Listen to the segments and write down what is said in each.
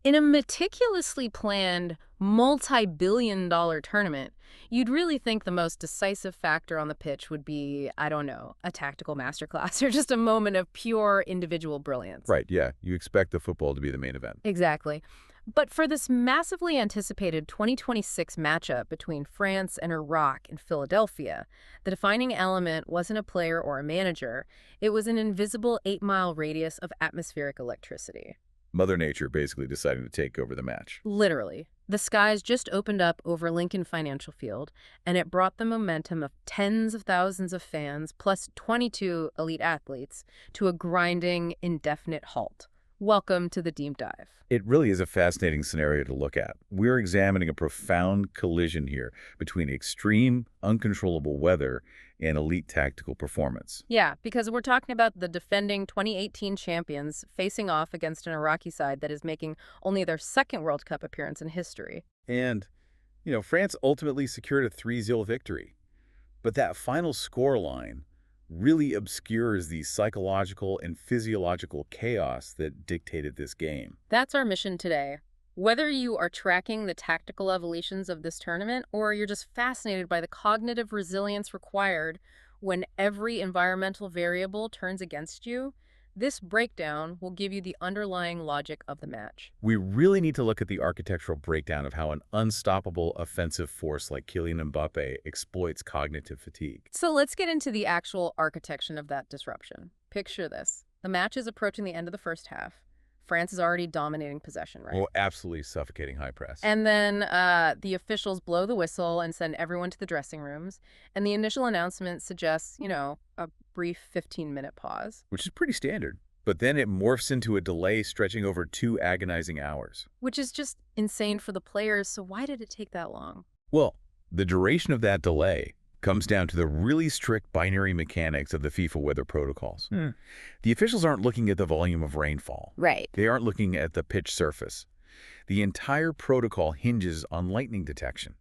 In a meticulously planned, multi-billion-dollar tournament, you'd really think the most decisive factor on the pitch would be, I don't know, a tactical masterclass or just a moment of pure individual brilliance. Right, yeah. You expect the football to be the main event. Exactly. But for this massively anticipated 2026 matchup between France and Iraq in Philadelphia, the defining element wasn't a player or a manager. It was an invisible 8-mile radius of atmospheric electricity. Mother Nature basically deciding to take over the match. Literally. The skies just opened up over Lincoln Financial Field, and it brought the momentum of tens of thousands of fans, plus 22 elite athletes, to a grinding, indefinite halt. Welcome to the deep dive. It really is a fascinating scenario to look at. We're examining a profound collision here between extreme, uncontrollable weather and elite tactical performance. Yeah, because we're talking about the defending 2018 champions facing off against an Iraqi side that is making only their second World Cup appearance in history. And, France ultimately secured a 3-0 victory. But that final scoreline really obscures the psychological and physiological chaos that dictated this game. That's our mission today. Whether you are tracking the tactical evolutions of this tournament or you're just fascinated by the cognitive resilience required when every environmental variable turns against you, this breakdown will give you the underlying logic of the match. We really need to look at the architectural breakdown of how an unstoppable offensive force like Kylian Mbappé exploits cognitive fatigue. So let's get into the actual architecture of that disruption. Picture this. The match is approaching the end of the first half. France is already dominating possession, right? Oh, absolutely suffocating high press. And then the officials blow the whistle and send everyone to the dressing rooms. And the initial announcement suggests, a brief 15-minute pause. Which is pretty standard. But then it morphs into a delay stretching over 2 agonizing hours. Which is just insane for the players, so why did it take that long? Well, the duration of that delay comes down to the really strict binary mechanics of the FIFA weather protocols. The officials aren't looking at the volume of rainfall. Right. They aren't looking at the pitch surface. The entire protocol hinges on lightning detection.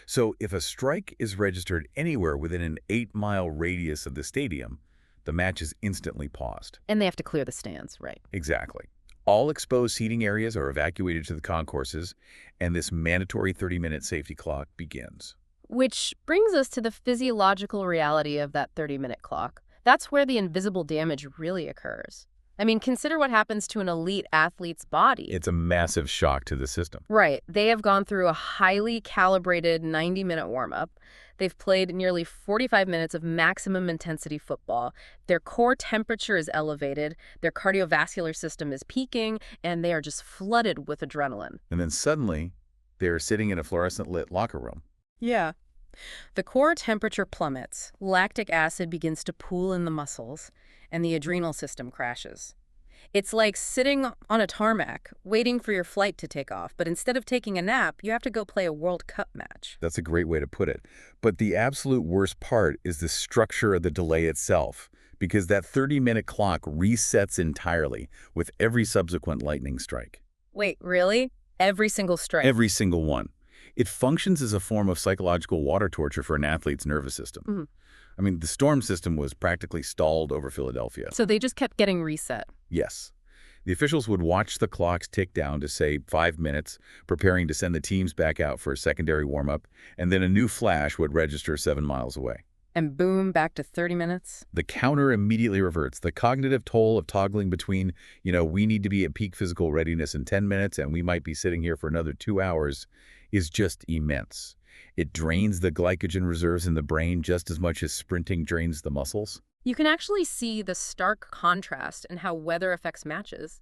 So if a strike is registered anywhere within an 8-mile radius of the stadium, the match is instantly paused. And they have to clear the stands, right? Exactly. All exposed seating areas are evacuated to the concourses, and this mandatory 30-minute safety clock begins. Which brings us to the physiological reality of that 30-minute clock. That's where the invisible damage really occurs. I mean, consider what happens to an elite athlete's body. It's a massive shock to the system. Right. They have gone through a highly calibrated 90-minute warm-up. They've played nearly 45 minutes of maximum intensity football. Their core temperature is elevated, their cardiovascular system is peaking, and they are just flooded with adrenaline. And then suddenly, they're sitting in a fluorescent-lit locker room. Yeah. The core temperature plummets, lactic acid begins to pool in the muscles, and the adrenal system crashes. It's like sitting on a tarmac, waiting for your flight to take off, but instead of taking a nap, you have to go play a World Cup match. That's a great way to put it. But the absolute worst part is the structure of the delay itself, because that 30-minute clock resets entirely with every subsequent lightning strike. Wait, really? Every single strike? Every single one. It functions as a form of psychological water torture for an athlete's nervous system. I mean, the storm system was practically stalled over Philadelphia. So they just kept getting reset. Yes. The officials would watch the clocks tick down to, say, 5 minutes, preparing to send the teams back out for a secondary warm-up, and then a new flash would register 7 miles away. And boom, back to 30 minutes. The counter immediately reverts. The cognitive toll of toggling between, we need to be at peak physical readiness in 10 minutes and we might be sitting here for another 2 hours is just immense. It drains the glycogen reserves in the brain just as much as sprinting drains the muscles. You can actually see the stark contrast in how weather affects matches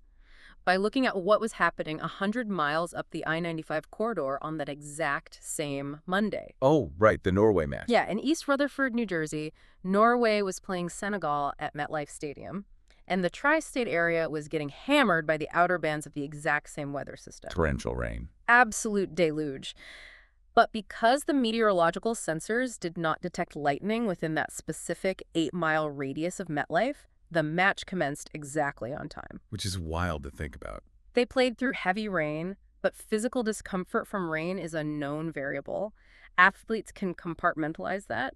by looking at what was happening 100 miles up the I-95 corridor on that exact same Monday. Oh, right, the Norway match. Yeah, in East Rutherford, New Jersey, Norway was playing Senegal at MetLife Stadium, and the tri-state area was getting hammered by the outer bands of the exact same weather system. Torrential rain. Absolute deluge. But because the meteorological sensors did not detect lightning within that specific 8-mile radius of MetLife, the match commenced exactly on time. Which is wild to think about. They played through heavy rain, but physical discomfort from rain is a known variable. Athletes can compartmentalize that.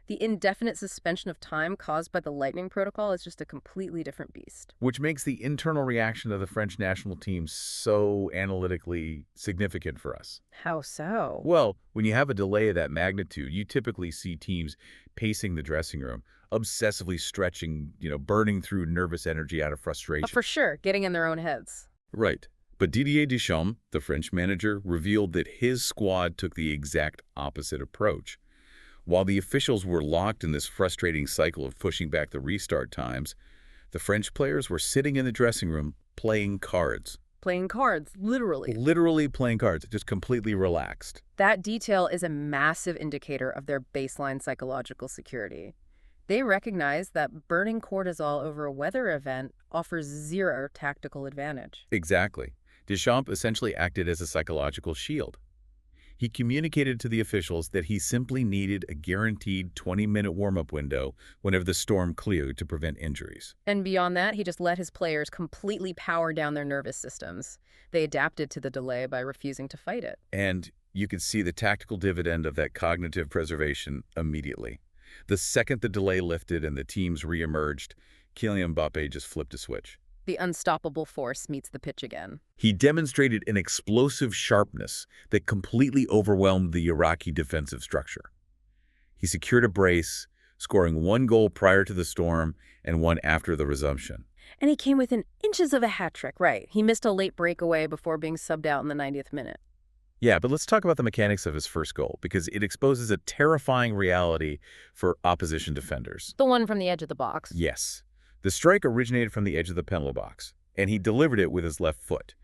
The indefinite suspension of time caused by the lightning protocol is just a completely different beast. Which makes the internal reaction of the French national team so analytically significant for us. How so? Well, when you have a delay of that magnitude, you typically see teams pacing the dressing room, obsessively stretching, burning through nervous energy out of frustration. For sure, getting in their own heads. Right. But Didier Deschamps, the French manager, revealed that his squad took the exact opposite approach. While the officials were locked in this frustrating cycle of pushing back the restart times, the French players were sitting in the dressing room playing cards. Playing cards, literally. Literally playing cards, just completely relaxed. That detail is a massive indicator of their baseline psychological security. They recognize that burning cortisol over a weather event offers zero tactical advantage. Exactly. Deschamps essentially acted as a psychological shield. He communicated to the officials that he simply needed a guaranteed 20-minute warm-up window whenever the storm cleared to prevent injuries. And beyond that, he just let his players completely power down their nervous systems. They adapted to the delay by refusing to fight it. And you could see the tactical dividend of that cognitive preservation immediately. The second the delay lifted and the teams reemerged, Kylian Mbappé just flipped a switch. The unstoppable force meets the pitch again. He demonstrated an explosive sharpness that completely overwhelmed the Iraqi defensive structure. He secured a brace, scoring 1 goal prior to the storm and 1 after the resumption. And he came within inches of a hat trick, right? He missed a late breakaway before being subbed out in the 90th minute. Yeah, but let's talk about the mechanics of his first goal, because it exposes a terrifying reality for opposition defenders. The one from the edge of the box. Yes. The strike originated from the edge of the penalty box, and he delivered it with his left foot.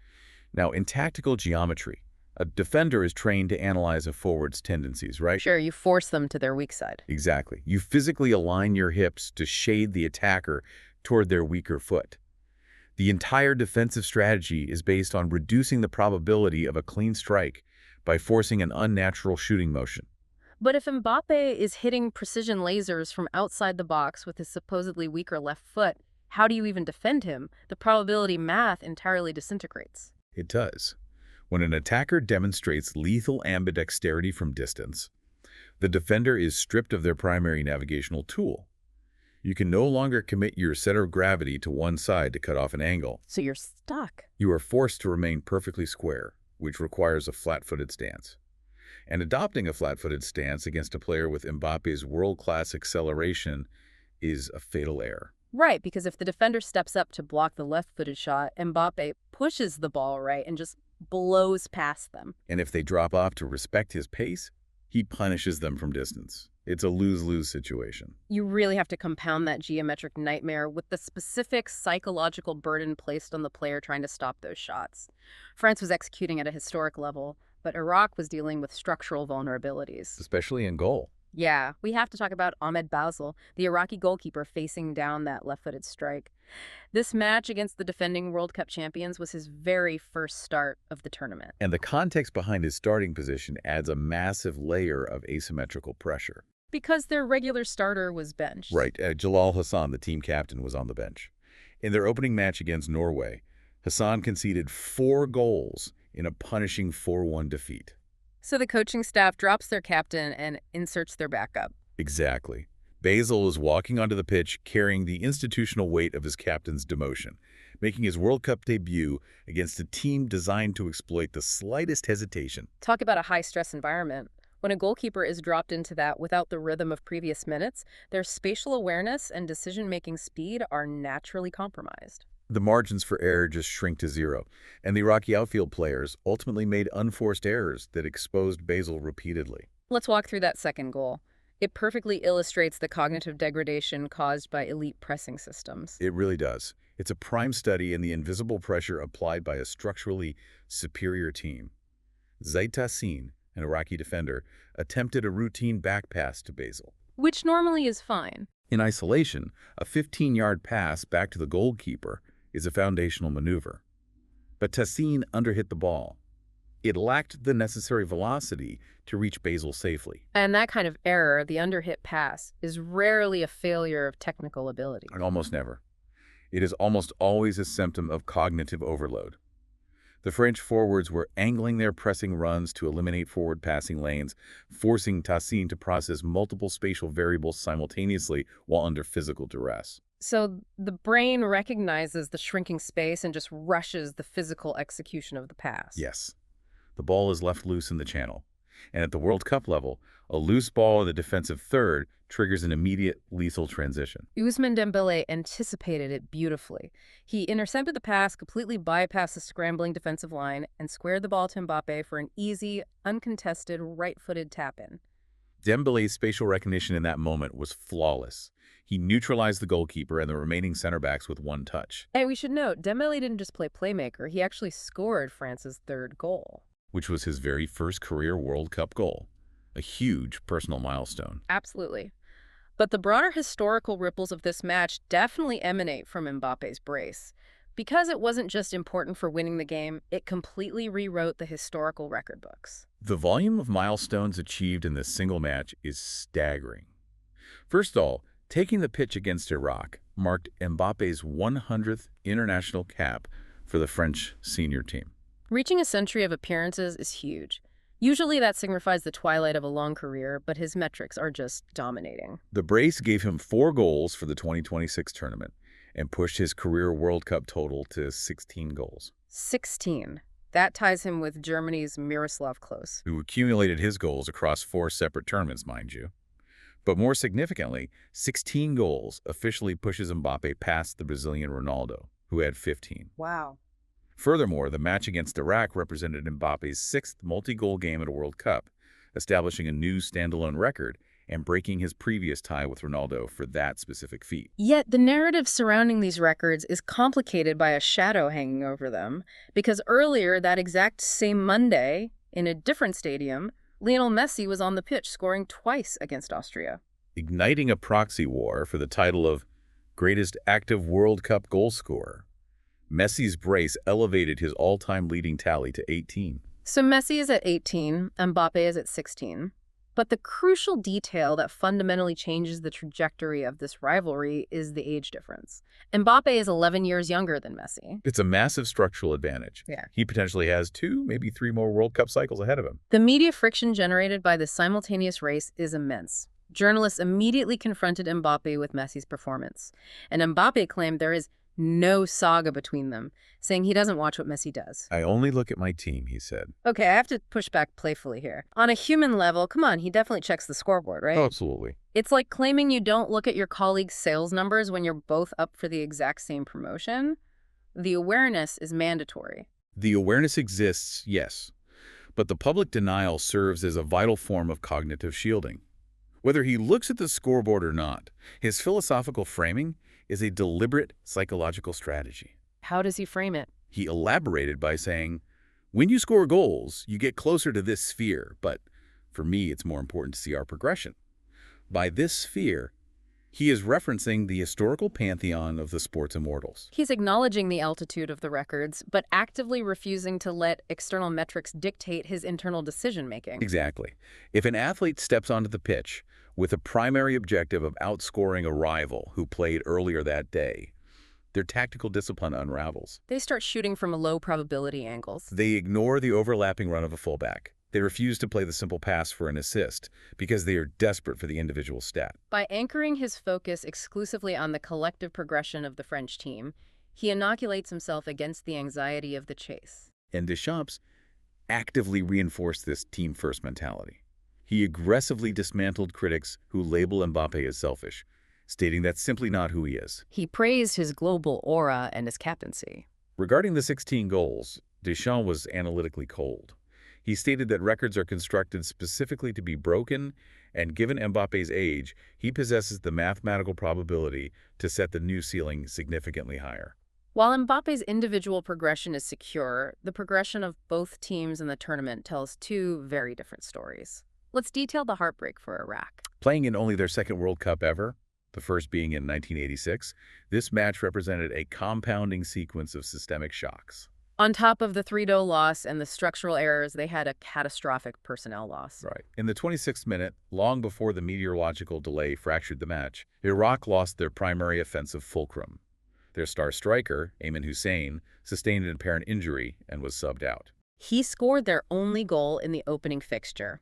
Now, in tactical geometry, a defender is trained to analyze a forward's tendencies, right? Sure, you force them to their weak side. Exactly. You physically align your hips to shade the attacker toward their weaker foot. The entire defensive strategy is based on reducing the probability of a clean strike by forcing an unnatural shooting motion. But if Mbappe is hitting precision lasers from outside the box with his supposedly weaker left foot, how do you even defend him? The probability math entirely disintegrates. It does. When an attacker demonstrates lethal ambidexterity from distance, the defender is stripped of their primary navigational tool. You can no longer commit your center of gravity to one side to cut off an angle. So you're stuck. You are forced to remain perfectly square, which requires a flat-footed stance. And adopting a flat-footed stance against a player with Mbappe's world-class acceleration is a fatal error. Right, because if the defender steps up to block the left-footed shot, Mbappe pushes the ball right and just blows past them. And if they drop off to respect his pace, he punishes them from distance. It's a lose-lose situation. You really have to compound that geometric nightmare with the specific psychological burden placed on the player trying to stop those shots. France was executing at a historic level, but Iraq was dealing with structural vulnerabilities. Especially in goal. Yeah, we have to talk about Ahmed Basel, the Iraqi goalkeeper facing down that left-footed strike. This match against the defending World Cup champions was his very first start of the tournament. And the context behind his starting position adds a massive layer of asymmetrical pressure. Because their regular starter was benched. Right. Jalal Hassan, the team captain, was on the bench. In their opening match against Norway, Hassan conceded 4 goals in a punishing 4-1 defeat. So the coaching staff drops their captain and inserts their backup. Exactly. Basel is walking onto the pitch carrying the institutional weight of his captain's demotion, making his World Cup debut against a team designed to exploit the slightest hesitation. Talk about a high-stress environment. When a goalkeeper is dropped into that without the rhythm of previous minutes, their spatial awareness and decision-making speed are naturally compromised. The margins for error just shrink to zero, and the Iraqi outfield players ultimately made unforced errors that exposed Basel repeatedly. Let's walk through that second goal. It perfectly illustrates the cognitive degradation caused by elite pressing systems. It really does. It's a prime study in the invisible pressure applied by a structurally superior team. Zaid Tassin, an Iraqi defender, attempted a routine back pass to Basel. Which normally is fine. In isolation, a 15-yard pass back to the goalkeeper is a foundational maneuver. But Tassin underhit the ball. It lacked the necessary velocity to reach Basel safely. And that kind of error, the underhit pass, is rarely a failure of technical ability. Almost never. It is almost always a symptom of cognitive overload. The French forwards were angling their pressing runs to eliminate forward passing lanes, forcing Tassin to process multiple spatial variables simultaneously while under physical duress. So the brain recognizes the shrinking space and just rushes the physical execution of the pass. Yes, the ball is left loose in the channel. And at the World Cup level, a loose ball in the defensive third triggers an immediate lethal transition. Ousmane Dembélé anticipated it beautifully. He intercepted the pass, completely bypassed the scrambling defensive line, and squared the ball to Mbappé for an easy, uncontested, right-footed tap-in. Dembele's spatial recognition in that moment was flawless. He neutralized the goalkeeper and the remaining center backs with one touch, And we should note, Dembélé didn't just play playmaker, he actually scored France's third goal. which was his very first career World Cup goal. A huge personal milestone. Absolutely. But the broader historical ripples of this match definitely emanate from Mbappe's brace. Because it wasn't just important for winning the game, it completely rewrote the historical record books. The volume of milestones achieved in this single match is staggering. First of all, taking the pitch against Iraq marked Mbappe's 100th international cap for the French senior team. Reaching a century of appearances is huge. Usually that signifies the twilight of a long career, but his metrics are just dominating. The brace gave him 4 goals for the 2026 tournament and pushed his career World Cup total to 16 goals, 16. That ties him with Germany's Miroslav Klose. who accumulated his goals across 4 separate tournaments, mind you. But more significantly, 16 goals officially pushes Mbappe past the Brazilian Ronaldo, who had 15. Wow. Furthermore, the match against Iraq represented Mbappe's 6th multi-goal game at a World Cup, establishing a new standalone record and breaking his previous tie with Ronaldo for that specific feat. Yet the narrative surrounding these records is complicated by a shadow hanging over them, because earlier that exact same Monday, in a different stadium, Lionel Messi was on the pitch scoring twice against Austria. Igniting a proxy war for the title of greatest active World Cup goal scorer. Messi's brace elevated his all-time leading tally to 18. So Messi is at 18, Mbappe is at 16. But the crucial detail that fundamentally changes the trajectory of this rivalry is the age difference. Mbappe is 11 years younger than Messi. It's a massive structural advantage. Yeah. He potentially has 2, maybe 3 more World Cup cycles ahead of him. The media friction generated by this simultaneous race is immense. Journalists immediately confronted Mbappe with Messi's performance, and Mbappe claimed there is no saga between them, saying he doesn't watch what Messi does. I only look at my team, he said. Okay, I have to push back playfully here. On a human level, come on, he definitely checks the scoreboard, right? Oh, absolutely. It's like claiming you don't look at your colleagues' sales numbers when you're both up for the exact same promotion. The awareness is mandatory. The awareness exists, yes, but the public denial serves as a vital form of cognitive shielding. Whether he looks at the scoreboard or not, his philosophical framing is a deliberate psychological strategy. How does he frame it? He elaborated by saying, when you score goals, you get closer to this sphere, but for me, it's more important to see our progression. By this sphere, he is referencing the historical pantheon of the sport's immortals. He's acknowledging the altitude of the records, but actively refusing to let external metrics dictate his internal decision-making. Exactly. If an athlete steps onto the pitch with a primary objective of outscoring a rival who played earlier that day, their tactical discipline unravels. They start shooting from low probability angles. They ignore the overlapping run of a fullback. They refuse to play the simple pass for an assist because they are desperate for the individual stat. By anchoring his focus exclusively on the collective progression of the French team, he inoculates himself against the anxiety of the chase. And Deschamps actively reinforced this team-first mentality. He aggressively dismantled critics who label Mbappe as selfish, stating that's simply not who he is. He praised his global aura and his captaincy. Regarding the 16 goals, Deschamps was analytically cold. He stated that records are constructed specifically to be broken, and given Mbappe's age, he possesses the mathematical probability to set the new ceiling significantly higher. While Mbappe's individual progression is secure, the progression of both teams in the tournament tells two very different stories. Let's detail the heartbreak for Iraq. Playing in only their second World Cup ever, the first being in 1986, this match represented a compounding sequence of systemic shocks. On top of the 3-0 loss and the structural errors, they had a catastrophic personnel loss. Right. In the 26th minute, long before the meteorological delay fractured the match, Iraq lost their primary offensive fulcrum. Their star striker, Ayman Hussein, sustained an apparent injury and was subbed out. He scored their only goal in the opening fixture.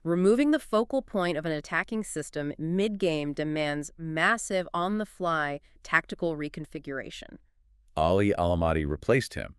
Removing the focal point of an attacking system mid-game demands massive on-the-fly tactical reconfiguration. Ali Alamadi replaced him,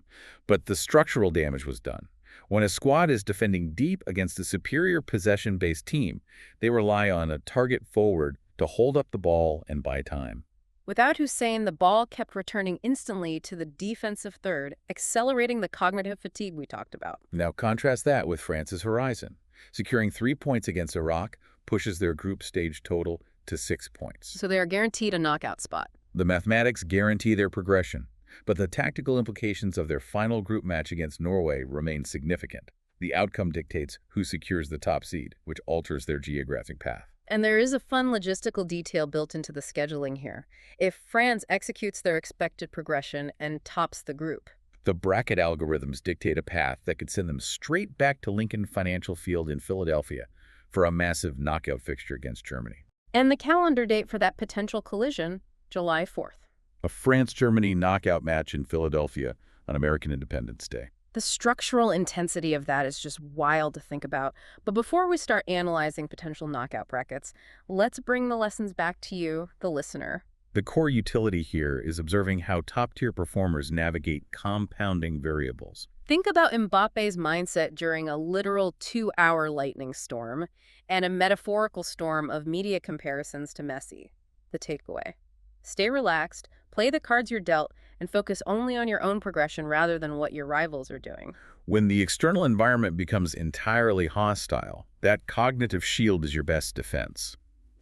but the structural damage was done. When a squad is defending deep against a superior possession-based team, they rely on a target forward to hold up the ball and buy time. Without Hussein, the ball kept returning instantly to the defensive third, accelerating the cognitive fatigue we talked about. Now contrast that with France's horizon. Securing 3 points against Iraq pushes their group stage total to 6 points. So they are guaranteed a knockout spot. The mathematics guarantee their progression, but the tactical implications of their final group match against Norway remain significant. The outcome dictates who secures the top seed, which alters their geographic path. And there is a fun logistical detail built into the scheduling here. If France executes their expected progression and tops the group, The bracket algorithms dictate a path that could send them straight back to Lincoln Financial Field in Philadelphia for a massive knockout fixture against Germany. and the calendar date for that potential collision, July 4th. A France-Germany knockout match in Philadelphia on American Independence Day. The structural intensity of that is just wild to think about. But before we start analyzing potential knockout brackets, let's bring the lessons back to you, the listener. The core utility here is observing how top-tier performers navigate compounding variables. Think about Mbappe's mindset during a literal 2-hour lightning storm and a metaphorical storm of media comparisons to Messi. The takeaway: stay relaxed, play the cards you're dealt, and focus only on your own progression rather than what your rivals are doing. When the external environment becomes entirely hostile, that cognitive shield is your best defense.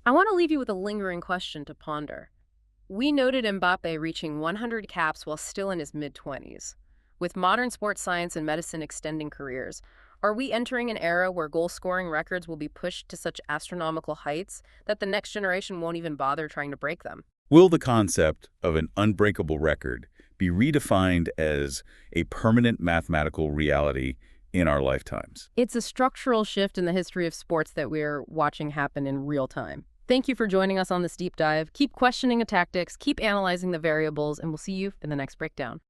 I want to leave you with a lingering question to ponder. We noted Mbappe reaching 100 caps while still in his mid-20s. With modern sports science and medicine extending careers, are we entering an era where goal-scoring records will be pushed to such astronomical heights that the next generation won't even bother trying to break them? Will the concept of an unbreakable record be redefined as a permanent mathematical reality in our lifetimes? It's a structural shift in the history of sports that we're watching happen in real time. Thank you for joining us on this deep dive. Keep questioning the tactics, keep analyzing the variables, and we'll see you in the next breakdown.